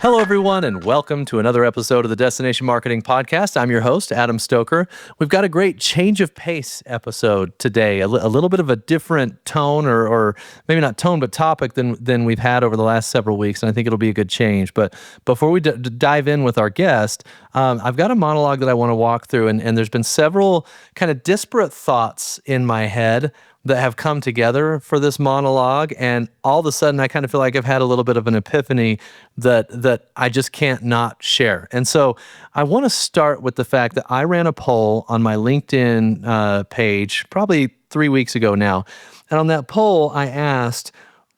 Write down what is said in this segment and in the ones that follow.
Hello, everyone, and welcome to another episode of the Destination Marketing Podcast. I'm your host, Adam Stoker. We've got a great change of pace episode today, a little bit of a different tone, or maybe not tone, but topic than we've had over the last several weeks, and I think it'll be a good change. But before we dive in with our guest, I've got a monologue that I want to walk through, and there's been several kind of disparate thoughts in my head that have come together for this monologue, and all of a sudden I kind of feel like I've had a little bit of an epiphany that I just can't not share. And so I want to start with the fact that I ran a poll on my LinkedIn page probably 3 weeks ago now. And on that poll, I asked,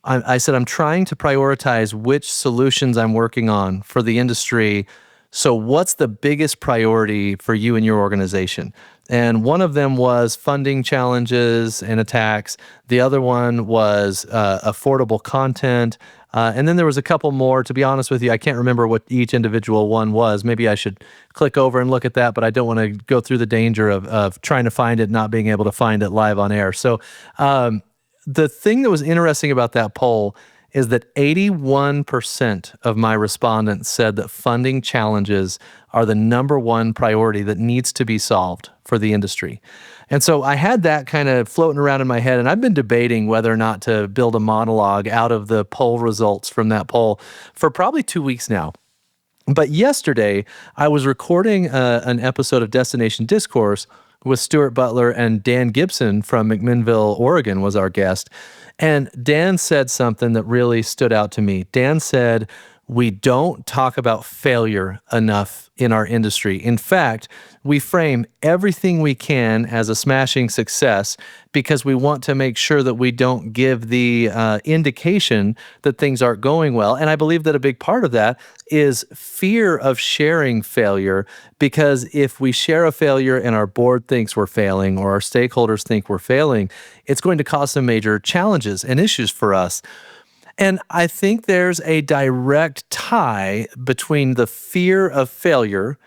I said, I'm trying to prioritize which solutions I'm working on for the industry. So what's the biggest priority for you and your organization? And one of them was funding challenges and attacks. The other one was affordable content. And then there was a couple more. To be honest with you, I can't remember what each individual one was. Maybe I should click over and look at that, but I don't want to go through the danger of trying to find it, not being able to find it live on air. So the thing that was interesting about that poll is that 81% of my respondents said that funding challenges are the number one priority that needs to be solved for the industry. And so I had that kind of floating around in my head, and I've been debating whether or not to build a monologue out of the poll results from that poll for probably 2 weeks now. But yesterday, I was recording an episode of Destination Discourse with Stuart Butler, and Dan Gibson from McMinnville, Oregon was our guest. And Dan said something that really stood out to me. Dan said, we don't talk about failure enough in our industry. In fact, we frame everything we can as a smashing success because we want to make sure that we don't give the indication that things aren't going well. And I believe that a big part of that is fear of sharing failure, because if we share a failure and our board thinks we're failing or our stakeholders think we're failing, it's going to cause some major challenges and issues for us. And I think there's a direct tie between the fear of failure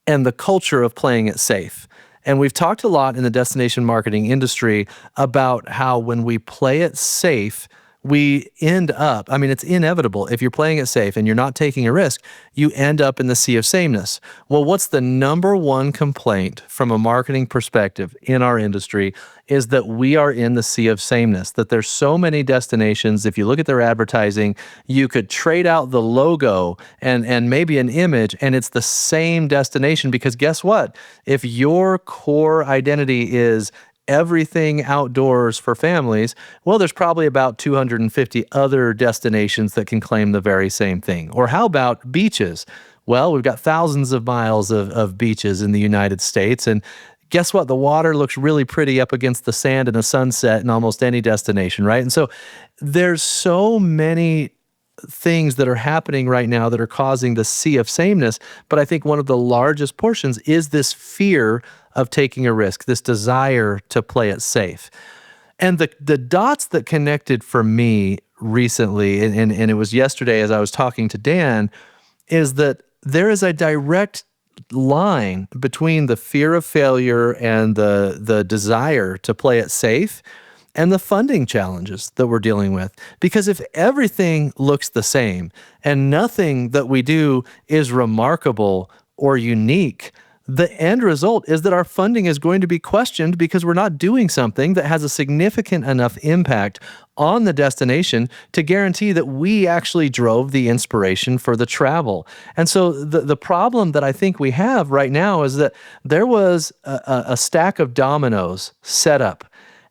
and the culture of playing it safe. And we've talked a lot in the destination marketing industry about how when we play it safe, we end up, it's inevitable. If you're playing it safe and you're not taking a risk, you end up in the sea of sameness. Well, what's the number one complaint from a marketing perspective in our industry is that we are in the sea of sameness, that there's so many destinations. If you look at their advertising, you could trade out the logo and maybe an image, and it's the same destination, because guess what? If your core identity is everything outdoors for families, well, there's probably about 250 other destinations that can claim the very same thing. Or how about beaches? Well, we've got thousands of miles of beaches in the United States, and guess what? The water looks really pretty up against the sand in a sunset in almost any destination, right? And so there's so many things that are happening right now that are causing the sea of sameness, but I think one of the largest portions is this fear of taking a risk, this desire to play it safe. And the dots that connected for me recently, and it was yesterday as I was talking to Dan, is that there is a direct line between the fear of failure and the desire to play it safe and the funding challenges that we're dealing with. Because if everything looks the same and nothing that we do is remarkable or unique, the end result is that our funding is going to be questioned because we're not doing something that has a significant enough impact on the destination to guarantee that we actually drove the inspiration for the travel. And so the problem that I think we have right now is that there was a stack of dominoes set up.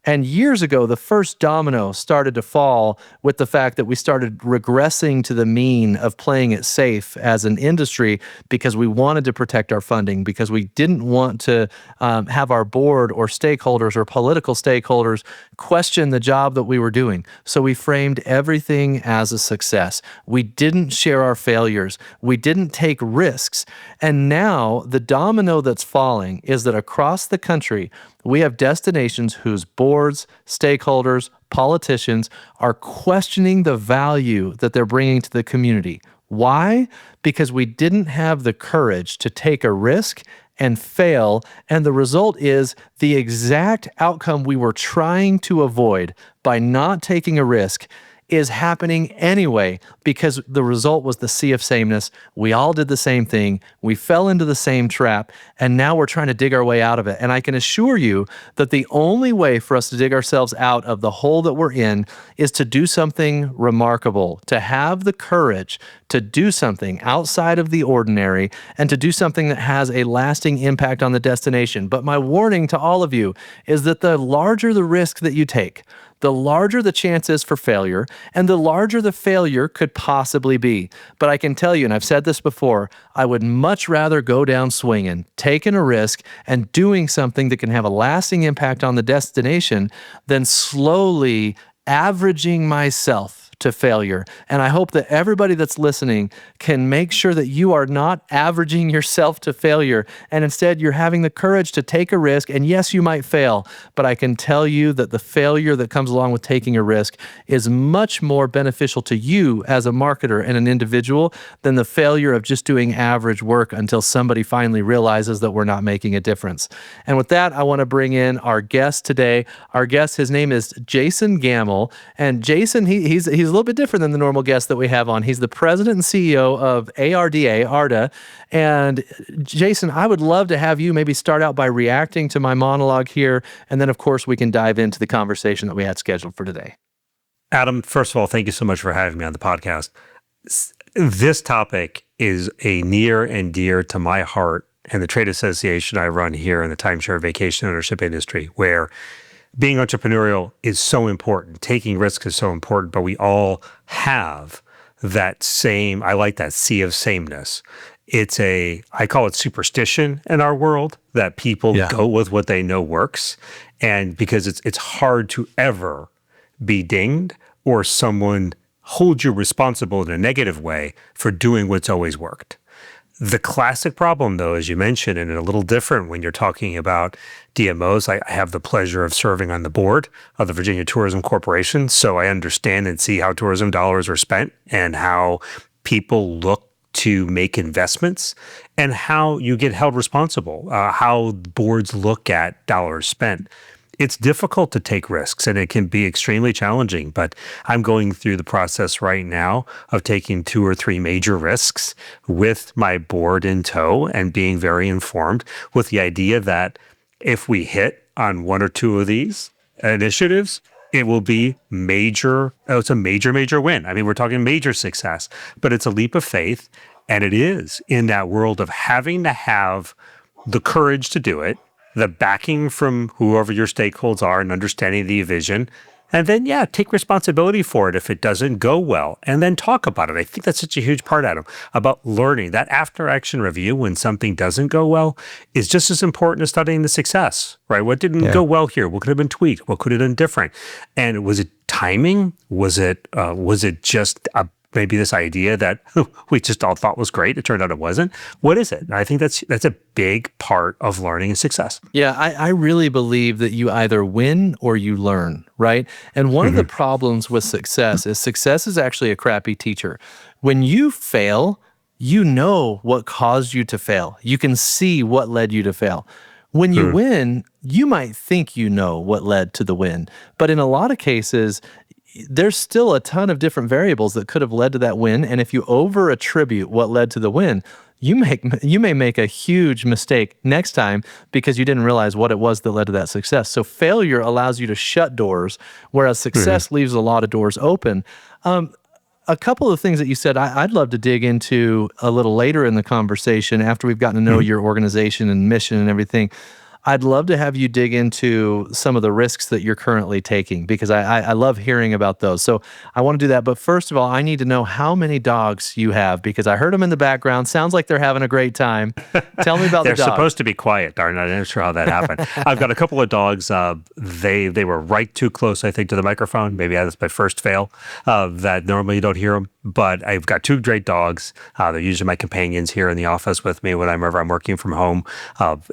And years ago, the first domino started to fall with the fact that we started regressing to the mean of playing it safe as an industry because we wanted to protect our funding, because we didn't want to have our board or stakeholders or political stakeholders question the job that we were doing. So we framed everything as a success. We didn't share our failures. We didn't take risks. And now the domino that's falling is that across the country, we have destinations whose boards, stakeholders, politicians are questioning the value that they're bringing to the community. Why? Because we didn't have the courage to take a risk and fail, and the result is the exact outcome we were trying to avoid by not taking a risk is happening anyway because the result was the sea of sameness. We all did the same thing. We fell into the same trap, and now we're trying to dig our way out of it. And I can assure you that the only way for us to dig ourselves out of the hole that we're in is to do something remarkable, to have the courage to do something outside of the ordinary and to do something that has a lasting impact on the destination. But my warning to all of you is that the larger the risk that you take, the larger the chances for failure, and the larger the failure could possibly be. But I can tell you, and I've said this before, I would much rather go down swinging, taking a risk, and doing something that can have a lasting impact on the destination than slowly averaging myself to failure. And I hope that everybody that's listening can make sure that you are not averaging yourself to failure, and instead you're having the courage to take a risk. And yes, you might fail, but I can tell you that the failure that comes along with taking a risk is much more beneficial to you as a marketer and an individual than the failure of just doing average work until somebody finally realizes that we're not making a difference. And with that, I want to bring in our guest today. Our guest, his name is Jason Gamel. And Jason, he's a little bit different than the normal guest that we have on. He's the president and CEO of ARDA. And Jason, I would love to have you maybe start out by reacting to my monologue here. And then, of course, we can dive into the conversation that we had scheduled for today. Adam, first of all, thank you so much for having me on the podcast. This topic is a near and dear to my heart and the trade association I run here in the timeshare vacation ownership industry, where being entrepreneurial is so important. Taking risks is so important, but we all have that same, I like that sea of sameness. I call it superstition in our world, that people go with what they know works. And because it's hard to ever be dinged or someone hold you responsible in a negative way for doing what's always worked. The classic problem, though, as you mentioned, and a little different when you're talking about DMOs, I have the pleasure of serving on the board of the Virginia Tourism Corporation, so I understand and see how tourism dollars are spent and how people look to make investments and how you get held responsible, how boards look at dollars spent. It's difficult to take risks and it can be extremely challenging, but I'm going through the process right now of taking 2 or 3 major risks with my board in tow and being very informed with the idea that if we hit on 1 or 2 of these initiatives, it will be major. It's a major win. I mean, we're talking major success, but it's a leap of faith. And it is in that world of having to have the courage to do it, the backing from whoever your stakeholders are and understanding the vision, and then, take responsibility for it if it doesn't go well, and then talk about it. I think that's such a huge part, Adam, about learning. That after-action review when something doesn't go well is just as important as studying the success, right? What didn't go well here? What could have been tweaked? What could have been different? And was it timing? Was it just maybe this idea that we just all thought was great? It turned out it wasn't. What is it? And I think that's a big part of learning and success. Yeah, I really believe that you either win or you learn, right? And one of the problems with success is actually a crappy teacher. When you fail, you know what caused you to fail. You can see what led you to fail. When you win, you might think you know what led to the win. But in a lot of cases, there's still a ton of different variables that could have led to that win. And if you over-attribute what led to the win, you may make a huge mistake next time because you didn't realize what it was that led to that success. So failure allows you to shut doors, whereas success leaves a lot of doors open. A couple of things that you said I'd love to dig into a little later in the conversation after we've gotten to know your organization and mission and everything. I'd love to have you dig into some of the risks that you're currently taking because I love hearing about those. So I want to do that. But first of all, I need to know how many dogs you have because I heard them in the background. Sounds like they're having a great time. Tell me about the dogs. They're supposed to be quiet, darn it. I'm not sure how that happened. I've got a couple of dogs. They were right too close, I think, to the microphone. Maybe that's my first fail. That normally you don't hear them. But I've got 2 great dogs. They're usually my companions here in the office with me whenever I'm working from home.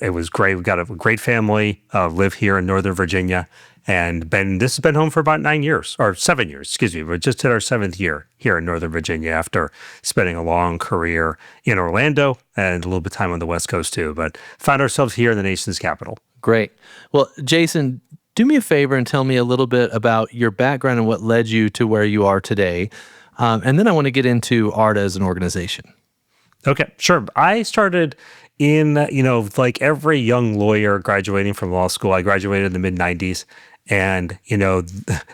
It was great. We've got a great family, live here in Northern Virginia, and this has been home for about 9 years, or 7 years, excuse me. We're just hit our 7th year here in Northern Virginia after spending a long career in Orlando and a little bit of time on the West Coast too, but found ourselves here in the nation's capital. Great. Well, Jason, do me a favor and tell me a little bit about your background and what led you to where you are today. And then I want to get into ARDA as an organization. Okay, sure. I started in, like every young lawyer graduating from law school, I graduated in the mid-90s. And,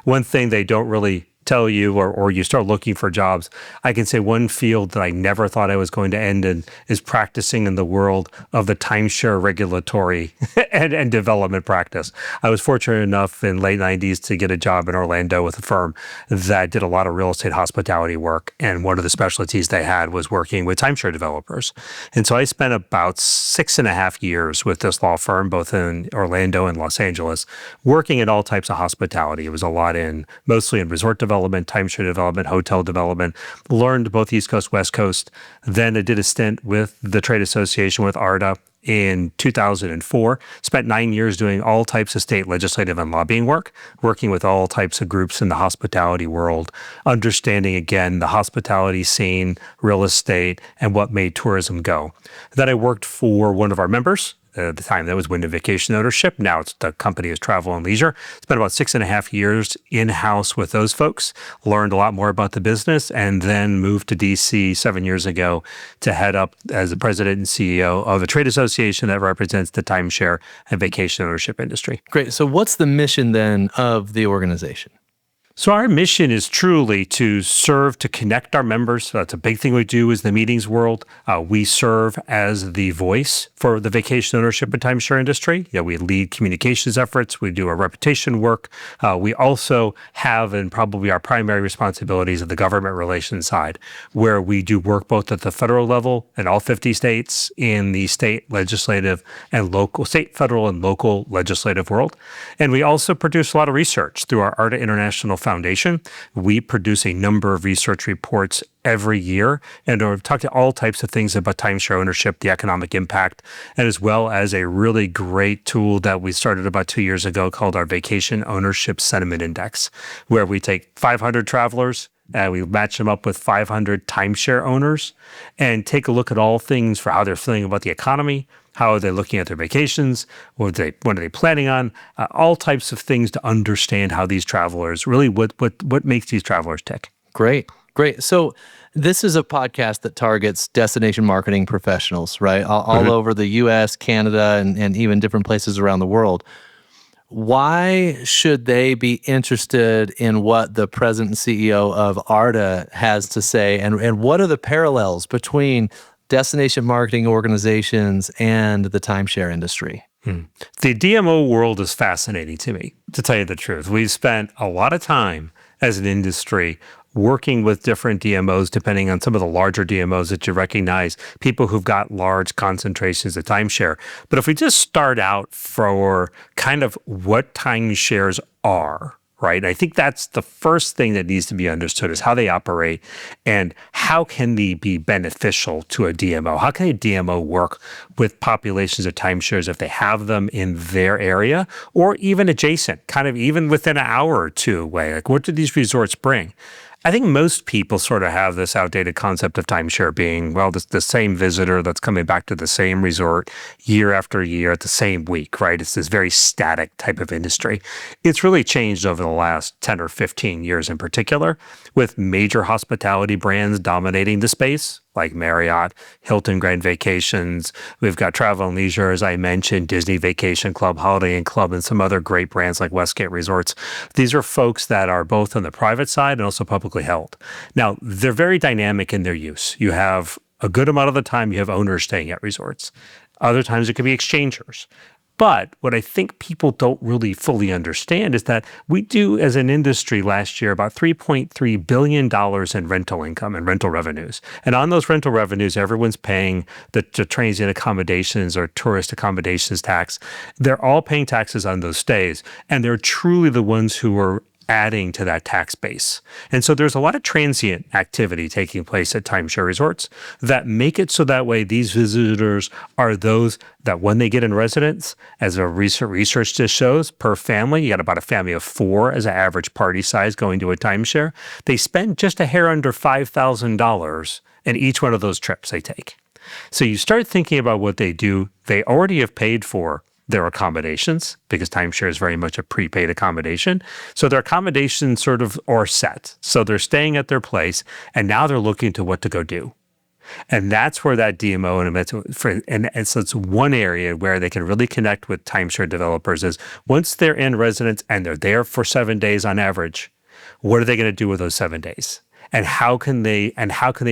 one thing they don't really tell you or you start looking for jobs, I can say one field that I never thought I was going to end in is practicing in the world of the timeshare regulatory and development practice. I was fortunate enough in late 90s to get a job in Orlando with a firm that did a lot of real estate hospitality work. And one of the specialties they had was working with timeshare developers. And so I spent about 6.5 years with this law firm, both in Orlando and Los Angeles, working in all types of hospitality. It was a lot mostly in resort development, timeshare development, hotel development, learned both East Coast, West Coast. Then I did a stint with the trade association with ARDA in 2004, spent 9 years doing all types of state legislative and lobbying work, working with all types of groups in the hospitality world, understanding, again, the hospitality scene, real estate, and what made tourism go. Then I worked for one of our members. At the time, that was Wyndham Vacation Ownership. Now the company is Travel and Leisure. Spent about 6.5 years in-house with those folks, learned a lot more about the business, and then moved to DC 7 years ago to head up as the president and CEO of a trade association that represents the timeshare and vacation ownership industry. Great. So what's the mission then of the organization? So our mission is truly to serve, to connect our members. That's a big thing we do is the meetings world. We serve as the voice for the vacation ownership and timeshare industry. We lead communications efforts. We do our reputation work. We also have, and probably our primary responsibilities of the government relations side, where we do work both at the federal level in all 50 states, in the state legislative and local, state, federal, and local legislative world. And we also produce a lot of research through our ARDA International Foundation. We produce a number of research reports every year and talk to all types of things about timeshare ownership, the economic impact, and as well as a really great tool that we started about 2 years ago called our Vacation Ownership Sentiment Index, where we take 500 travelers and we match them up with 500 timeshare owners and take a look at all things for how they're feeling about the economy. How are they looking at their vacations? What are they planning on? All types of things to understand how these travelers, really what makes these travelers tick. Great. So this is a podcast that targets destination marketing professionals, right? All over the US, Canada, and even different places around the world. Why should they be interested in what the president and CEO of ARDA has to say? And what are the parallels between destination marketing organizations and the timeshare industry? The DMO world is fascinating to me, to tell you the truth. We've spent a lot of time as an industry working with different DMOs, depending on some of the larger DMOs that you recognize, people who've got large concentrations of timeshare. But if we just start out for kind of what timeshares are, right? I think that's the first thing that needs to be understood is how they operate and how can they be beneficial to a DMO? How can a DMO work with populations of timeshares if they have them in their area or even adjacent, kind of even within an hour or two away? Like, what do these resorts bring? I think most people sort of have this outdated concept of timeshare being, well, the same visitor that's coming back to the same resort year after year at the same week, right? It's this very static type of industry. It's really changed over the last 10 or 15 years in particular, with major hospitality brands dominating the space, like Marriott, Hilton Grand Vacations. We've got Travel and Leisure, as I mentioned, Disney Vacation Club, Holiday Inn Club, and some other great brands like Westgate Resorts. These are folks that are both on the private side and also publicly held. Now, they're very dynamic in their use. You have a good amount of the time you have owners staying at resorts. Other times it could be exchangers. But what I think people don't really fully understand is that we do, as an industry last year, about $3.3 billion in rental income and rental revenues. And on those rental revenues, everyone's paying the transient accommodations or tourist accommodations tax. They're all paying taxes on those stays. And they're truly the ones who are adding to that tax base. And so there's a lot of transient activity taking place at timeshare resorts that make it so that way these visitors are those that when they get in residence, as a recent research just shows, per family, you got about a family of 4 as an average party size going to a timeshare, they spend just a hair under $5,000 in each one of those trips they take. So you start thinking about what they do. They already have paid for their accommodations, because timeshare is very much a prepaid accommodation. So their accommodations sort of are set. So they're staying at their place, and now they're looking to what to go do. And that's where that DMO and so it's one area where they can really connect with timeshare developers is once they're in residence and they're there for 7 days on average, what are they going to do with those 7 days? And how can they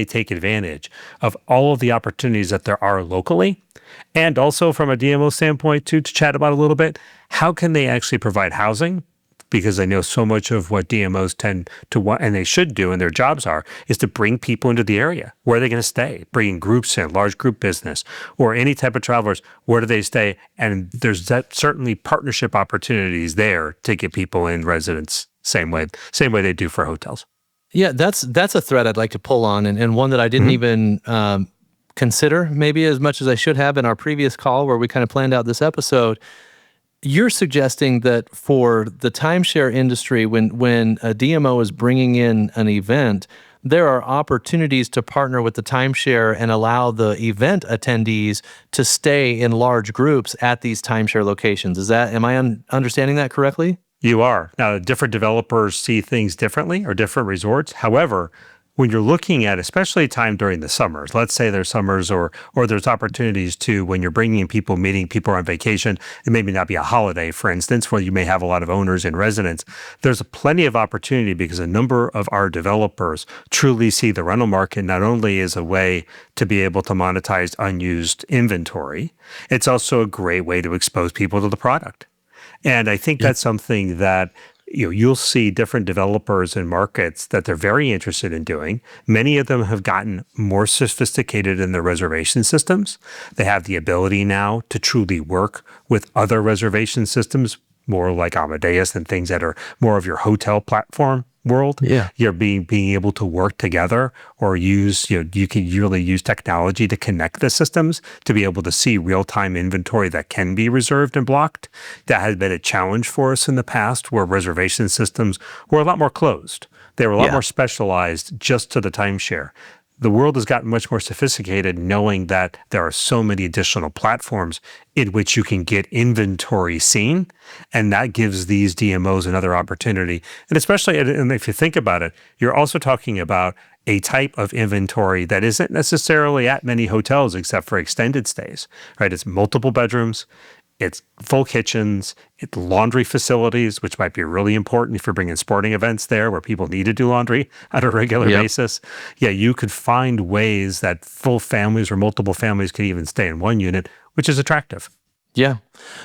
take advantage of all of the opportunities that there are locally? And also from a DMO standpoint too, to chat about a little bit, how can they actually provide housing? Because I know so much of what DMOs tend to want, and they should do, and their jobs are, is to bring people into the area. Where are they going to stay? Bringing groups in, large group business, or any type of travelers, where do they stay? And there's certainly partnership opportunities there to get people in residence, same way they do for hotels. Yeah, that's a thread I'd like to pull on, and one that I didn't even consider maybe as much as I should have in our previous call where we kind of planned out this episode. You're suggesting that for the timeshare industry, when a DMO is bringing in an event, there are opportunities to partner with the timeshare and allow the event attendees to stay in large groups at these timeshare locations. Am I understanding that correctly? You are. Now, different developers see things differently or different resorts. However, when you're looking at, especially time during the summers, let's say there's summers or there's opportunities to when you're bringing in people, meeting people on vacation, it may not be a holiday, for instance, where you may have a lot of owners in residence. There's plenty of opportunity because a number of our developers truly see the rental market not only as a way to be able to monetize unused inventory, it's also a great way to expose people to the product. And I think that's something that you'll see different developers and markets that they're very interested in doing. Many of them have gotten more sophisticated in their reservation systems. They have the ability now to truly work with other reservation systems, more like Amadeus and things that are more of your hotel platform world. Yeah. You're being able to work together or use, you can really use technology to connect the systems to be able to see real-time inventory that can be reserved and blocked. That has been a challenge for us in the past where reservation systems were a lot more closed. They were a lot more specialized just to the timeshare. The world has gotten much more sophisticated knowing that there are so many additional platforms in which you can get inventory seen, and that gives these DMOs another opportunity. And especially, and if you think about it, you're also talking about a type of inventory that isn't necessarily at many hotels except for extended stays, right? It's multiple bedrooms, it's full kitchens, it's laundry facilities, which might be really important if you're bringing sporting events there where people need to do laundry on a regular basis. Yeah, you could find ways that full families or multiple families could even stay in one unit, which is attractive. Yeah.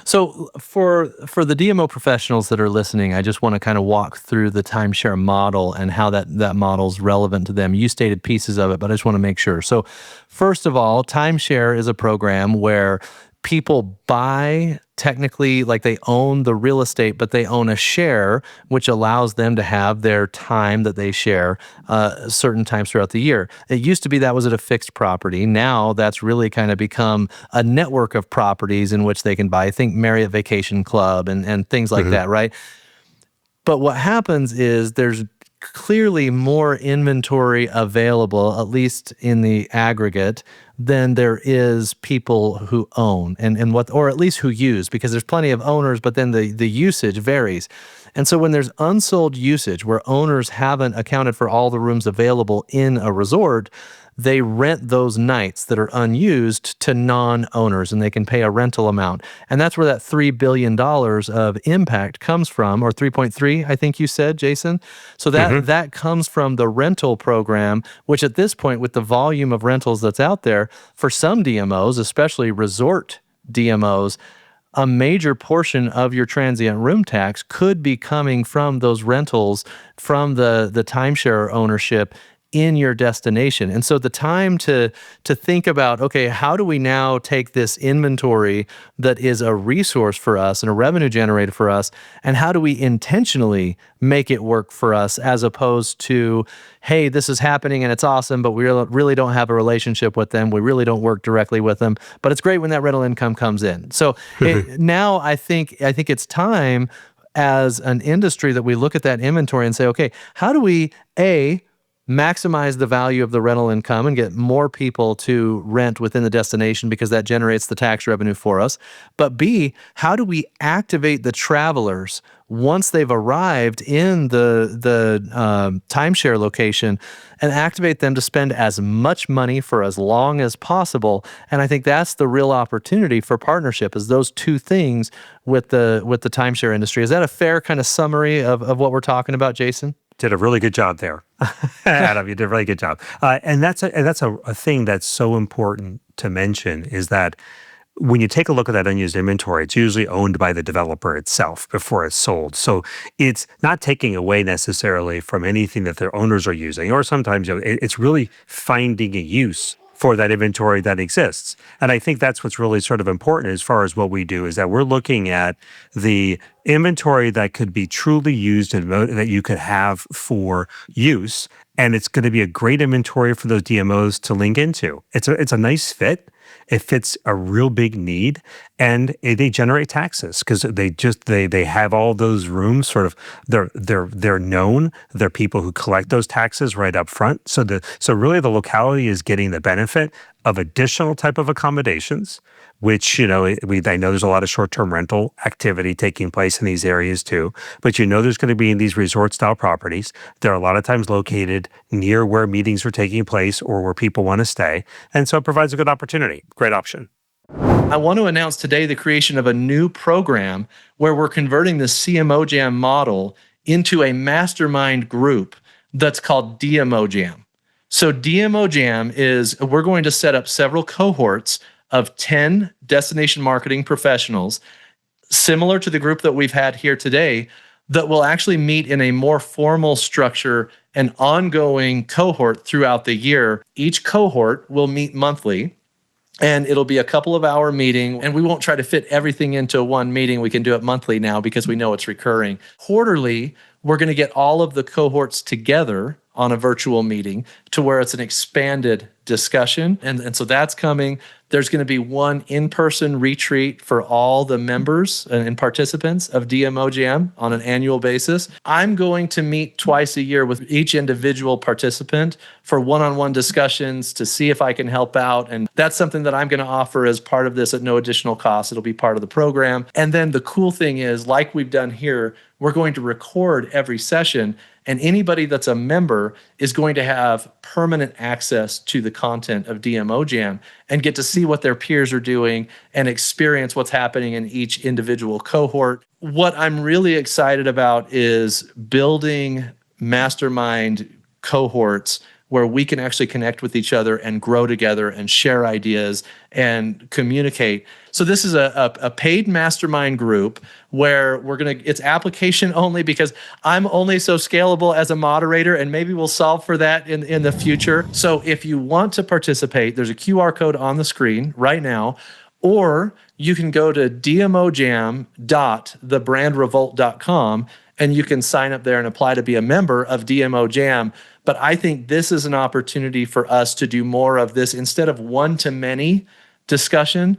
So for the DMO professionals that are listening, I just want to kind of walk through the timeshare model and how that model is relevant to them. You stated pieces of it, but I just want to make sure. So first of all, timeshare is a program where people buy, technically, like they own the real estate, but they own a share, which allows them to have their time that they share certain times throughout the year. It used to be that was at a fixed property. Now that's really kind of become a network of properties in which they can buy. I think Marriott Vacation Club and things like that, right? But what happens is there's clearly more inventory available, at least in the aggregate, than there is people who own or at least who use, because there's plenty of owners, but then the usage varies. And so when there's unsold usage where owners haven't accounted for all the rooms available in a resort, they rent those nights that are unused to non-owners, and they can pay a rental amount. And that's where that $3 billion of impact comes from, or 3.3, I think you said, Jason. So that comes from the rental program, which at this point, with the volume of rentals that's out there, for some DMOs, especially resort DMOs, a major portion of your transient room tax could be coming from those rentals, from the timeshare ownership in your destination. And so the time to think about, okay, how do we now take this inventory that is a resource for us and a revenue generator for us, and how do we intentionally make it work for us, as opposed to, hey, this is happening and it's awesome, but we really don't have a relationship with them. We really don't work directly with them, but it's great when that rental income comes in. So now I think it's time as an industry that we look at that inventory and say, okay, how do we, maximize the value of the rental income and get more people to rent within the destination because that generates the tax revenue for us. But B, how do we activate the travelers once they've arrived in the timeshare location and activate them to spend as much money for as long as possible? And I think that's the real opportunity for partnership, is those two things with the timeshare industry. Is that a fair kind of summary of what we're talking about, Jason? Did a really good job there. Adam, you did a really good job. And that's a thing that's so important to mention, is that when you take a look at that unused inventory, it's usually owned by the developer itself before it's sold. So it's not taking away necessarily from anything that their owners are using, or sometimes it's really finding a use for that inventory that exists. And I think that's what's really sort of important as far as what we do, is that we're looking at the inventory that could be truly used and that you could have for use. And it's going to be a great inventory for those DMOs to link into. It's a nice fit. It fits a real big need, and they generate taxes because they have all those rooms. Sort of, they're known. They're people who collect those taxes right up front. So really the locality is getting the benefit of additional type of accommodations, which, I know there's a lot of short-term rental activity taking place in these areas too, but there's going to be in these resort-style properties. They're a lot of times located near where meetings are taking place or where people want to stay, and so it provides a good opportunity, great option. I want to announce today the creation of a new program where we're converting the CMO Jam model into a mastermind group that's called DMO Jam. So DMO Jam is, we're going to set up several cohorts of 10 destination marketing professionals, similar to the group that we've had here today, that will actually meet in a more formal structure and ongoing cohort throughout the year. Each cohort will meet monthly, and it'll be a couple of hour meeting, and we won't try to fit everything into one meeting. We can do it monthly now because we know it's recurring. Quarterly, we're going to get all of the cohorts together on a virtual meeting to where it's an expanded discussion. And so that's coming. There's going to be one in-person retreat for all the members and participants of DMO Jam on an annual basis. I'm going to meet twice a year with each individual participant for one-on-one discussions to see if I can help out. And that's something that I'm going to offer as part of this at no additional cost. It'll be part of the program. And then the cool thing is, like we've done here, we're going to record every session, and anybody that's a member is going to have permanent access to the content of DMO Jam and get to see what their peers are doing and experience what's happening in each individual cohort. What I'm really excited about is building mastermind cohorts where we can actually connect with each other and grow together and share ideas and communicate. So this is a paid mastermind group where it's application only, because I'm only so scalable as a moderator, and maybe we'll solve for that in the future. So if you want to participate, there's a QR code on the screen right now, or you can go to dmojam.thebrandrevolt.com and you can sign up there and apply to be a member of DMO Jam. But I think this is an opportunity for us to do more of this. Instead of one-to-many discussion,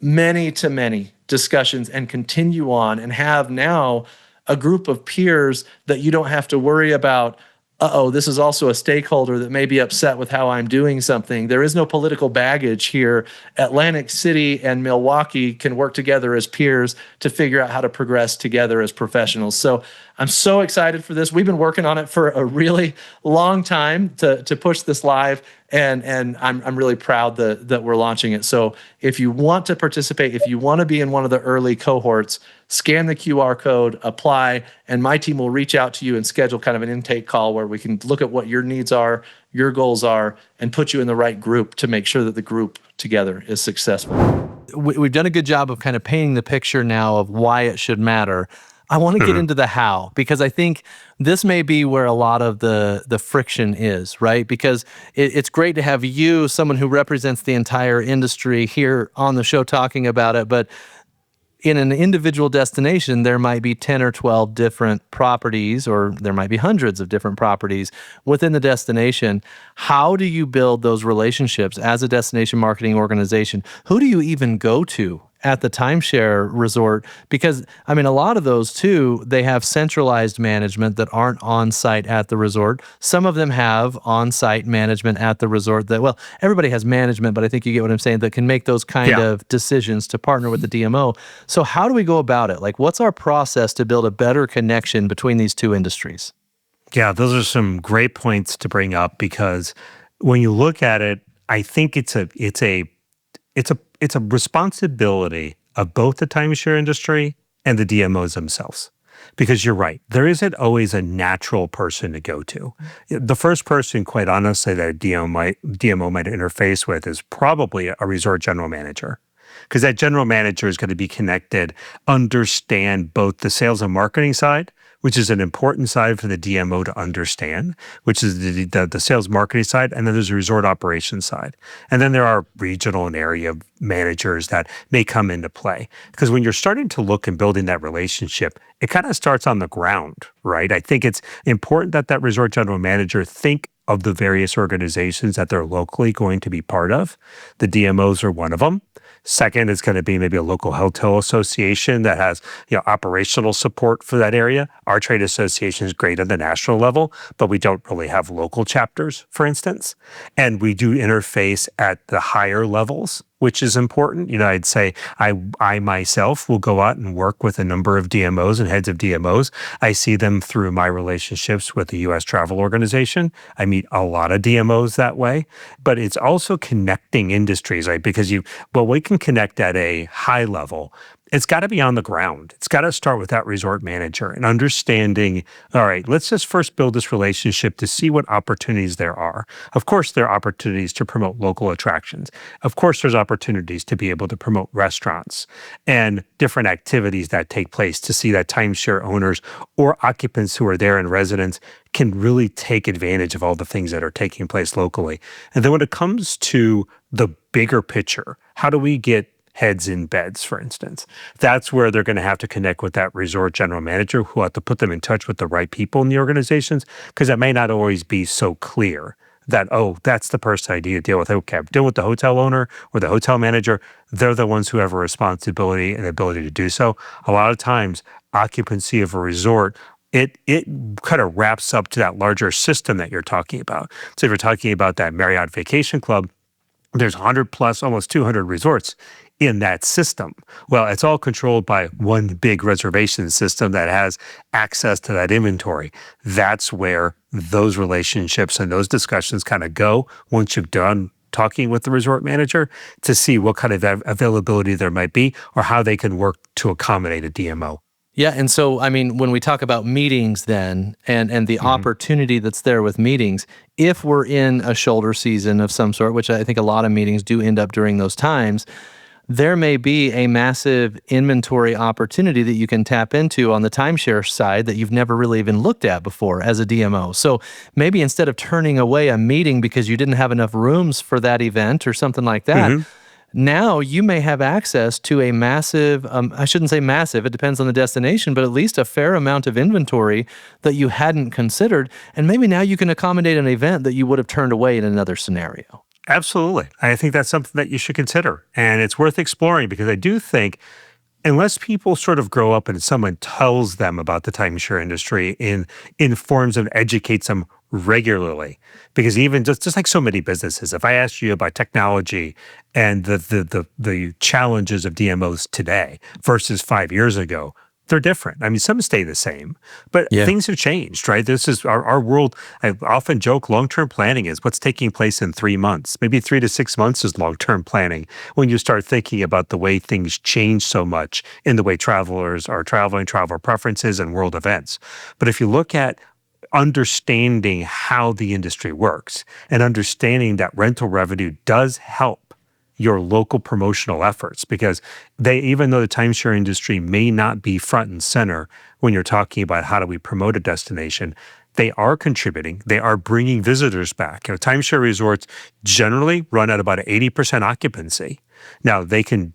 many-to-many discussions, and continue on and have now a group of peers that you don't have to worry about, this is also a stakeholder that may be upset with how I'm doing something. There is no political baggage here. Atlantic City and Milwaukee can work together as peers to figure out how to progress together as professionals. So I'm so excited for this. We've been working on it for a really long time to push this live, and I'm really proud that we're launching it. So if you want to participate, if you want to be in one of the early cohorts, scan the QR code, apply, and my team will reach out to you and schedule kind of an intake call where we can look at what your needs are, your goals are, and put you in the right group to make sure that the group together is successful. We've done a good job of kind of painting the picture now of why it should matter. I want to get into the how, because I think this may be where a lot of the friction is, right? Because it's great to have you, someone who represents the entire industry, here on the show talking about it, but in an individual destination, there might be 10 or 12 different properties, or there might be hundreds of different properties within the destination. How do you build those relationships as a destination marketing organization? Who do you even go to at the timeshare resort? Because I mean, a lot of those too, they have centralized management that aren't on site at the resort. Some of them have on site management at the resort that, well, everybody has management, but I think you get what I'm saying, that can make those kind Yeah. of decisions to partner with the DMO. So how do we go about it? Like, what's our process to build a better connection between these two industries? Yeah, those are some great points to bring up because when you look at it, I think it's a responsibility of both the timeshare industry and the DMOs themselves. Because you're right, there isn't always a natural person to go to. The first person, quite honestly, that a DMO might interface with is probably a resort general manager. Because that general manager is going to be connected, understand both the sales and marketing side, which is an important side for the DMO to understand, which is the sales marketing side, and then there's a resort operations side. And then there are regional and area managers that may come into play. Because when you're starting to look and building that relationship, it kind of starts on the ground, right? I think it's important that that resort general manager think of the various organizations that they're locally going to be part of. The DMOs are one of them. Second, it's going to be maybe a local hotel association that has, operational support for that area. Our trade association is great at the national level, but we don't really have local chapters, for instance. And we do interface at the higher levels, which is important. I'd say I myself will go out and work with a number of DMOs and heads of DMOs. I see them through my relationships with the U.S. Travel Organization. I meet a lot of DMOs that way, but it's also connecting industries, right? Because we can connect at a high level. It's got to be on the ground. It's got to start with that resort manager and understanding, all right, let's just first build this relationship to see what opportunities there are. Of course, there are opportunities to promote local attractions. Of course, there's opportunities to be able to promote restaurants and different activities that take place to see that timeshare owners or occupants who are there in residence can really take advantage of all the things that are taking place locally. And then when it comes to the bigger picture, how do we get heads in beds, for instance? That's where they're going to have to connect with that resort general manager who have to put them in touch with the right people in the organizations, because it may not always be so clear that, oh, that's the person I need to deal with. Okay, I'm dealing with the hotel owner or the hotel manager. They're the ones who have a responsibility and ability to do so. A lot of times, occupancy of a resort, it kind of wraps up to that larger system that you're talking about. So if you're talking about that Marriott Vacation Club, there's 100 plus, almost 200 resorts in that system. Well, it's all controlled by one big reservation system that has access to that inventory. That's where those relationships and those discussions kind of go once you've done talking with the resort manager to see what kind of availability there might be or how they can work to accommodate a DMO. Yeah, and so, I mean, when we talk about meetings then and the opportunity that's there with meetings, if we're in a shoulder season of some sort, which I think a lot of meetings do end up during those times, there may be a massive inventory opportunity that you can tap into on the timeshare side that you've never really even looked at before as a DMO. So maybe instead of turning away a meeting because you didn't have enough rooms for that event or something like that, now you may have access to a massive, I shouldn't say massive, it depends on the destination, but at least a fair amount of inventory that you hadn't considered. And maybe now you can accommodate an event that you would have turned away in another scenario. Absolutely. I think that's something that you should consider. And it's worth exploring because I do think unless people sort of grow up and someone tells them about the timeshare industry, informs them, educates them regularly, because even just like so many businesses, if I asked you about technology and the challenges of DMOs today versus 5 years ago, they're different. I mean, some stay the same, but things have changed, right? This is our world. I often joke long-term planning is what's taking place in 3 months. Maybe 3 to 6 months is long-term planning when you start thinking about the way things change so much in the way travelers are traveling, travel preferences, and world events. But if you look at understanding how the industry works and understanding that rental revenue does help your local promotional efforts, because even though the timeshare industry may not be front and center when you're talking about how do we promote a destination, they are contributing. They are bringing visitors back. Timeshare resorts generally run at about 80% occupancy. Now they can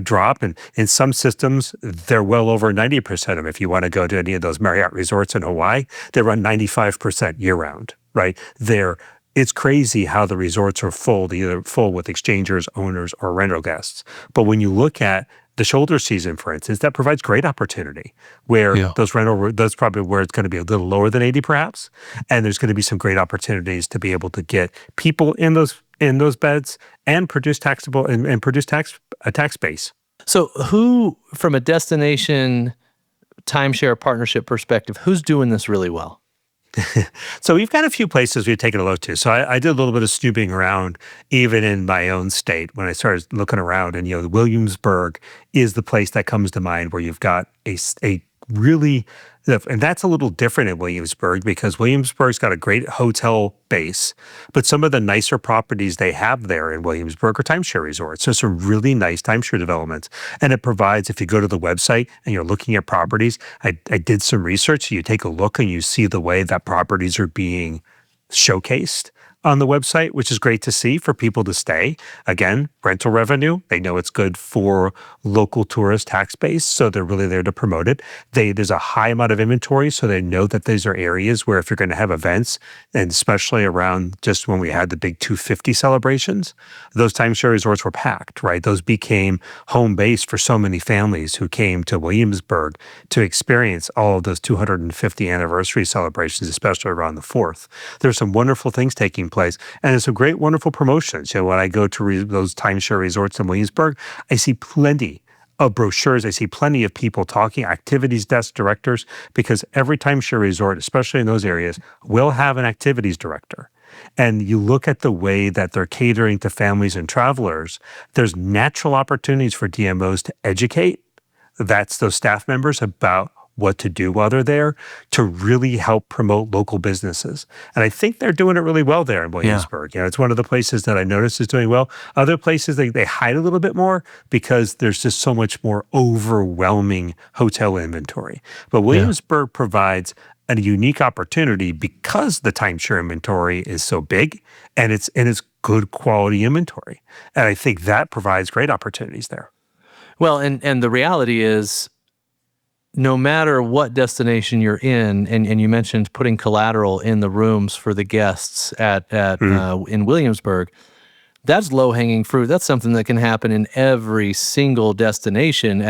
drop, and in some systems they're well over 90% of them. If you want to go to any of those Marriott resorts in Hawaii, they run 95% year round. Right? They're it's crazy how the resorts are full, either full with exchangers, owners, or rental guests. But when you look at the shoulder season, for instance, that provides great opportunity where Yeah. that's probably where it's going to be a little lower than 80 perhaps. And there's going to be some great opportunities to be able to get people in those beds and produce taxable and produce a tax base. So who, from a destination timeshare partnership perspective, who's doing this really well? So we've got a few places we've taken a look to. So I did a little bit of snooping around, even in my own state, when I started looking around. And Williamsburg is the place that comes to mind where you've got a really, and that's a little different in Williamsburg because Williamsburg's got a great hotel base, but some of the nicer properties they have there in Williamsburg are timeshare resorts. So some really nice timeshare developments. And it provides, if you go to the website and you're looking at properties, I did some research. So you take a look and you see the way that properties are being showcased on the website, which is great to see for people to stay. Again, rental revenue, they know it's good for local tourist tax base, so they're really there to promote it. There's a high amount of inventory, so they know that these are areas where if you're going to have events, and especially around just when we had the big 250 celebrations, those timeshare resorts were packed, right? Those became home base for so many families who came to Williamsburg to experience all of those 250 anniversary celebrations, especially around the 4th. There's some wonderful things taking place. And there's some great, wonderful promotions. When I go to those timeshare resorts in Williamsburg, I see plenty of brochures. I see plenty of people talking, activities desk directors, because every timeshare resort, especially in those areas, will have an activities director. And you look at the way that they're catering to families and travelers, there's natural opportunities for DMOs to educate those staff members about what to do while they're there to really help promote local businesses. And I think they're doing it really well there in Williamsburg. It's one of the places that I noticed is doing well. Other places, they hide a little bit more because there's just so much more overwhelming hotel inventory. But Williamsburg provides a unique opportunity because the timeshare inventory is so big and it's good quality inventory. And I think that provides great opportunities there. Well, and the reality is, no matter what destination you're in, and you mentioned putting collateral in the rooms for the guests in Williamsburg, that's low-hanging fruit. That's something that can happen in every single destination.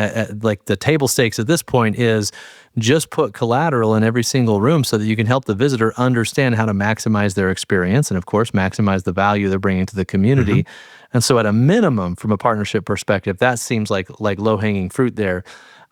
Like the table stakes at this point is just put collateral in every single room so that you can help the visitor understand how to maximize their experience and, of course, maximize the value they're bringing to the community. Mm-hmm. And so at a minimum, from a partnership perspective, that seems like low-hanging fruit there.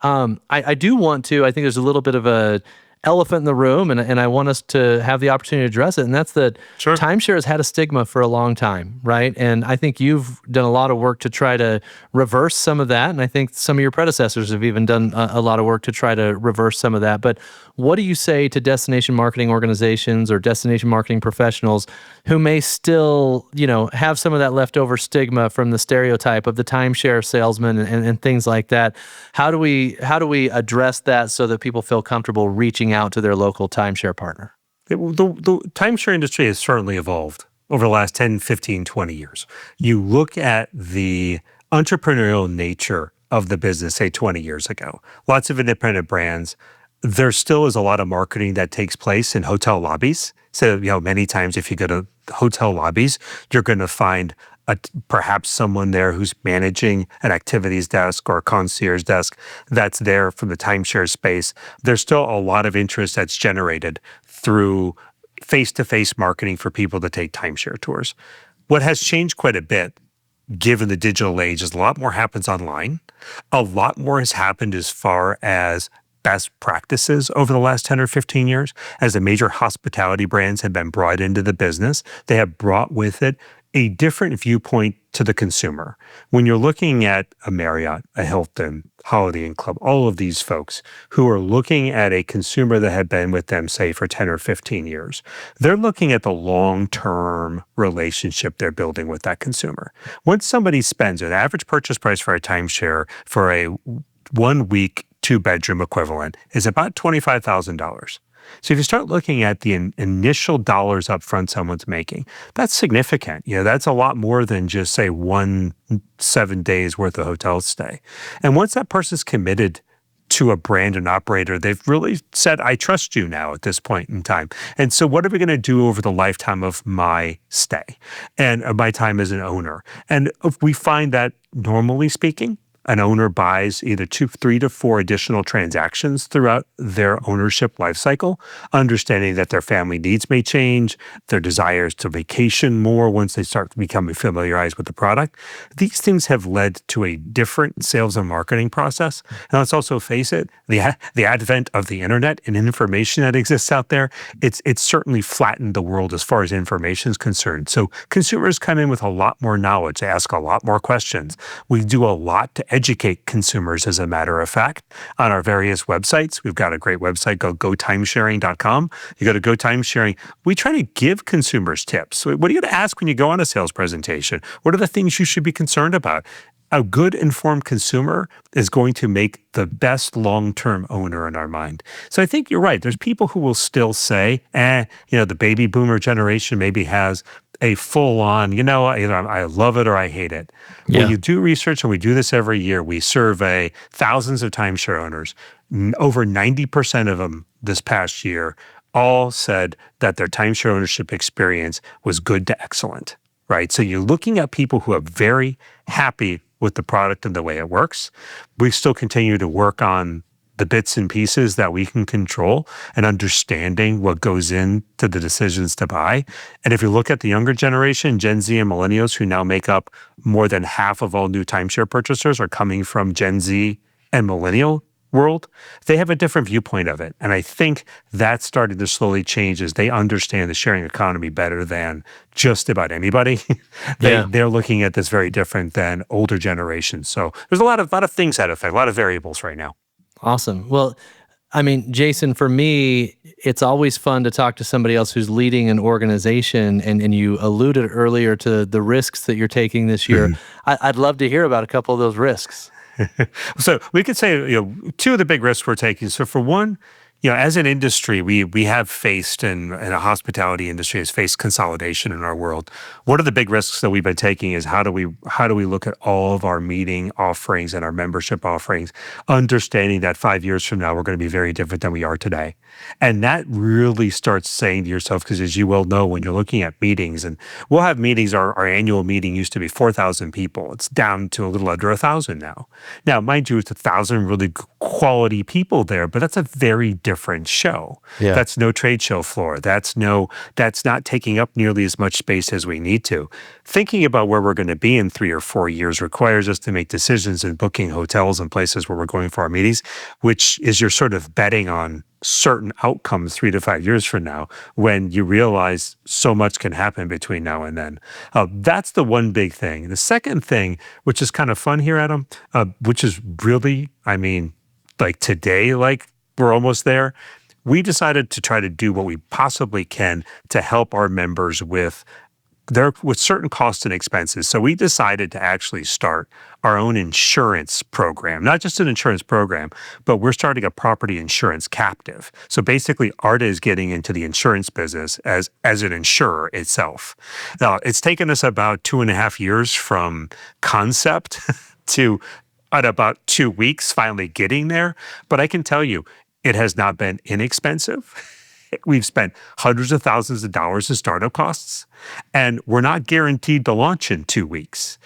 I do want to, I think there's a little bit of a elephant in the room, and I want us to have the opportunity to address it, and that's that timeshare has had a stigma for a long time, right? And I think you've done a lot of work to try to reverse some of that, and I think some of your predecessors have even done a lot of work to try to reverse some of that. But what do you say to destination marketing organizations or destination marketing professionals who may still, have some of that leftover stigma from the stereotype of the timeshare salesman and things like that? How do we address that so that people feel comfortable reaching out to their local timeshare partner? The timeshare industry has certainly evolved over the last 10, 15, 20 years. You look at the entrepreneurial nature of the business, say 20 years ago, lots of independent brands. There still is a lot of marketing that takes place in hotel lobbies. So, many times if you go to hotel lobbies, you're going to find perhaps someone there who's managing an activities desk or a concierge desk that's there from the timeshare space. There's still a lot of interest that's generated through face-to-face marketing for people to take timeshare tours. What has changed quite a bit, given the digital age, is a lot more happens online. A lot more has happened as far as best practices over the last 10 or 15 years. As the major hospitality brands have been brought into the business, they have brought with it a different viewpoint to the consumer. When you're looking at a Marriott, a Hilton, Holiday Inn Club, all of these folks who are looking at a consumer that had been with them, say, for 10 or 15 years, they're looking at the long-term relationship they're building with that consumer. Once somebody spends an average purchase price for a timeshare for a 1 week, 2-bedroom equivalent is about $25,000. So if you start looking at the initial dollars up front someone's making, that's significant. That's a lot more than just, say, 7 days worth of hotel stay. And once that person's committed to a brand and operator, they've really said, I trust you now at this point in time. And so what are we going to do over the lifetime of my stay and my time as an owner? And if we find that, normally speaking, an owner buys either 2, 3 to 4 additional transactions throughout their ownership lifecycle, understanding that their family needs may change, their desires to vacation more once they start becoming familiarized with the product. These things have led to a different sales and marketing process. And let's also face it, the advent of the internet and information that exists out there, it's certainly flattened the world as far as information is concerned. So consumers come in with a lot more knowledge. They ask a lot more questions. We do a lot to educate consumers, as a matter of fact, on our various websites. We've got a great website called gotimesharing.com. You go to Go Timesharing. We try to give consumers tips. What are you going to ask when you go on a sales presentation? What are the things you should be concerned about? A good informed consumer is going to make the best long-term owner in our mind. So I think you're right. There's people who will still say, the baby boomer generation maybe has a full-on, either I love it or I hate it. Yeah. When you do research, and we do this every year, we survey thousands of timeshare owners. Over 90% of them this past year all said that their timeshare ownership experience was good to excellent, right? So you're looking at people who are very happy with the product and the way it works. We still continue to work on the bits and pieces that we can control and understanding what goes into the decisions to buy. And if you look at the younger generation, Gen Z and millennials, who now make up more than half of all new timeshare purchasers, are coming from Gen Z and millennial world, they have a different viewpoint of it. And I think that's starting to slowly change as they understand the sharing economy better than just about anybody. They're looking at this very different than older generations. So there's a lot of things that affect, a lot of variables right now. Awesome. Well, I mean, Jason, for me, it's always fun to talk to somebody else who's leading an organization, and you alluded earlier to the risks that you're taking this year. I'd love to hear about a couple of those risks. So we could say, two of the big risks we're taking. So for one, as an industry, we have faced, and a hospitality industry has faced consolidation in our world. One of the big risks that we've been taking is how do we look at all of our meeting offerings and our membership offerings, understanding that 5 years from now, we're going to be very different than we are today. And that really starts saying to yourself, because as you well know, when you're looking at meetings, and we'll have meetings, our annual meeting used to be 4,000 people. It's down to a little under 1,000 now. Now, mind you, it's 1,000 really quality people there, but that's a very different show. Yeah. That's no trade show floor. That's not taking up nearly as much space as we need to. Thinking about where we're going to be in 3 or 4 years requires us to make decisions in booking hotels and places where we're going for our meetings, which is you're sort of betting on certain outcomes 3 to 5 years from now, when you realize so much can happen between now and then. That's the one big thing. The second thing, which is kind of fun here, Adam, which is really, like today, like we're almost there. We decided to try to do what we possibly can to help our members with certain costs and expenses. So we decided to actually start our own insurance program, not just an insurance program, but we're starting a property insurance captive. So basically, ARDA is getting into the insurance business as an insurer itself. Now, it's taken us about 2.5 years from concept to at about 2 weeks finally getting there. But I can tell you, it has not been inexpensive. We've spent hundreds of thousands of dollars in startup costs, and we're not guaranteed to launch in 2 weeks.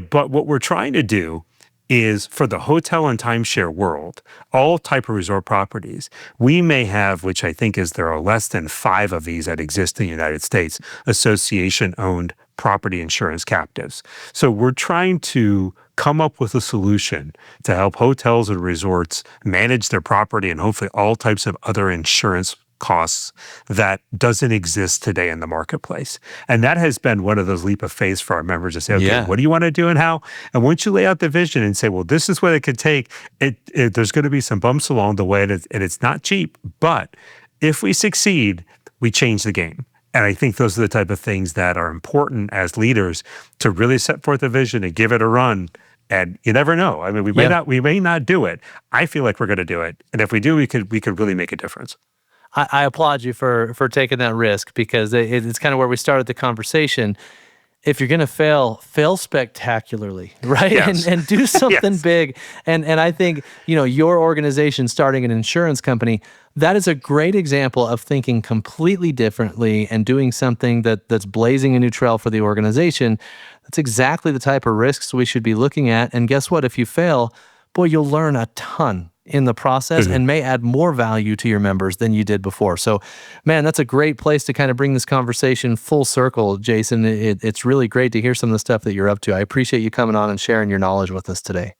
But what we're trying to do is, for the hotel and timeshare world, all type of resort properties, we may have, which I think is there are less than 5 of these that exist in the United States, association-owned property insurance captives. So we're trying to come up with a solution to help hotels and resorts manage their property and hopefully all types of other insurance costs that doesn't exist today in the marketplace. And that has been one of those leap of faith for our members to say, okay, what do you want to do and how? And once you lay out the vision and say, well, this is what it could take, there's going to be some bumps along the way, and it's not cheap. But if we succeed, we change the game. And I think those are the type of things that are important as leaders to really set forth a vision and give it a run. And you never know. We may not do it. I feel like we're going to do it. And if we do, we could really make a difference. I applaud you for taking that risk, because it's kind of where we started the conversation. if you're going to fail spectacularly, right? Yes. And do something Yes. big. And I think, your organization starting an insurance company, that is a great example of thinking completely differently and doing something that's blazing a new trail for the organization. That's exactly the type of risks we should be looking at. And guess what? If you fail, boy, you'll learn a ton in the process and may add more value to your members than you did before. So, man, that's a great place to kind of bring this conversation full circle, Jason. It's really great to hear some of the stuff that you're up to. I appreciate you coming on and sharing your knowledge with us today.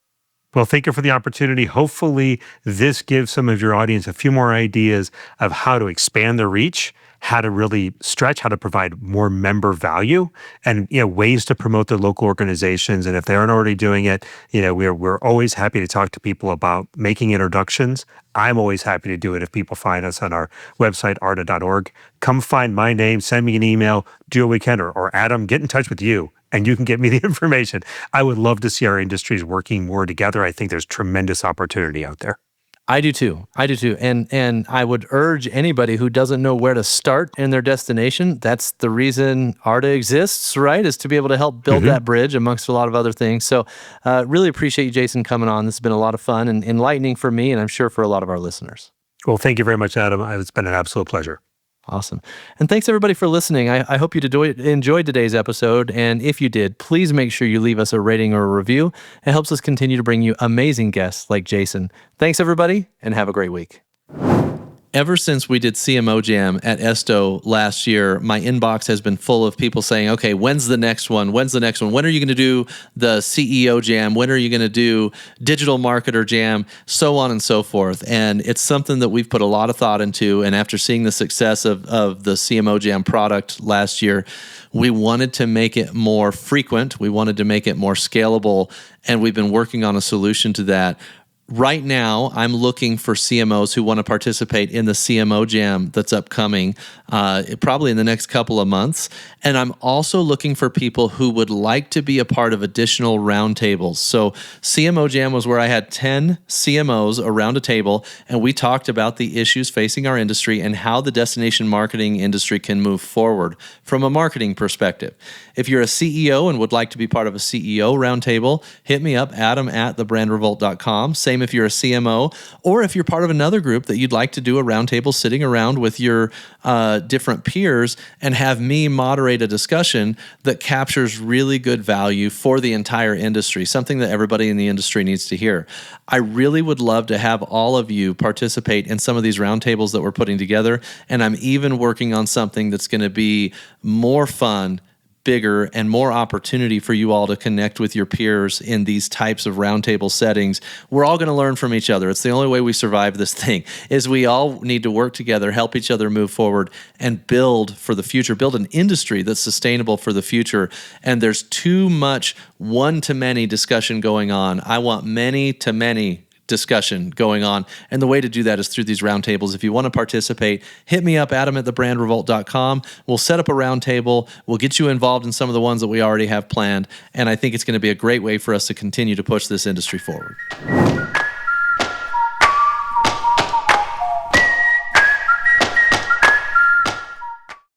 Well, thank you for the opportunity. Hopefully, this gives some of your audience a few more ideas of how to expand their reach, how to really stretch, how to provide more member value, and ways to promote their local organizations. And if they aren't already doing it, we're always happy to talk to people about making introductions. I'm always happy to do it if people find us on our website, arda.org. Come find my name, send me an email, do what we can, or Adam, get in touch with you, and you can get me the information. I would love to see our industries working more together. I think there's tremendous opportunity out there. I do too. And I would urge anybody who doesn't know where to start in their destination. That's the reason ARDA exists, right? Is to be able to help build that bridge amongst a lot of other things. So really appreciate you, Jason, coming on. This has been a lot of fun and enlightening for me, and I'm sure for a lot of our listeners. Well, thank you very much, Adam. It's been an absolute pleasure. Awesome. And thanks everybody for listening. I hope you enjoyed today's episode. And if you did, please make sure you leave us a rating or a review. It helps us continue to bring you amazing guests like Jason. Thanks everybody, and have a great week. Ever since we did CMO Jam at Esto last year, my inbox has been full of people saying, okay, when's the next one? When are you going to do the CEO Jam? When are you going to do Digital Marketer Jam? So on and so forth. And it's something that we've put a lot of thought into. And after seeing the success of the CMO Jam product last year, we wanted to make it more frequent. We wanted to make it more scalable. And we've been working on a solution to that. Right now, I'm looking for CMOs who want to participate in the CMO Jam that's upcoming, probably in the next couple of months. And I'm also looking for people who would like to be a part of additional roundtables. So CMO Jam was where I had 10 CMOs around a table, and we talked about the issues facing our industry and how the destination marketing industry can move forward from a marketing perspective. If you're a CEO and would like to be part of a CEO roundtable, hit me up, adam@thebrandrevolt.com. Same if you're a CMO, or if you're part of another group that you'd like to do a roundtable sitting around with your different peers and have me moderate a discussion that captures really good value for the entire industry, something that everybody in the industry needs to hear. I really would love to have all of you participate in some of these roundtables that we're putting together, and I'm even working on something that's going to be more fun, bigger, and more opportunity for you all to connect with your peers in these types of roundtable settings. We're all going to learn from each other. It's the only way we survive this thing, is we all need to work together, help each other move forward, and build for the future, build an industry that's sustainable for the future. And there's too much one-to-many discussion going on. I want many-to-many discussion going on. And the way to do that is through these roundtables. If you want to participate, hit me up, adam@thebrandrevolt.com. We'll set up a roundtable. We'll get you involved in some of the ones that we already have planned. And I think it's going to be a great way for us to continue to push this industry forward.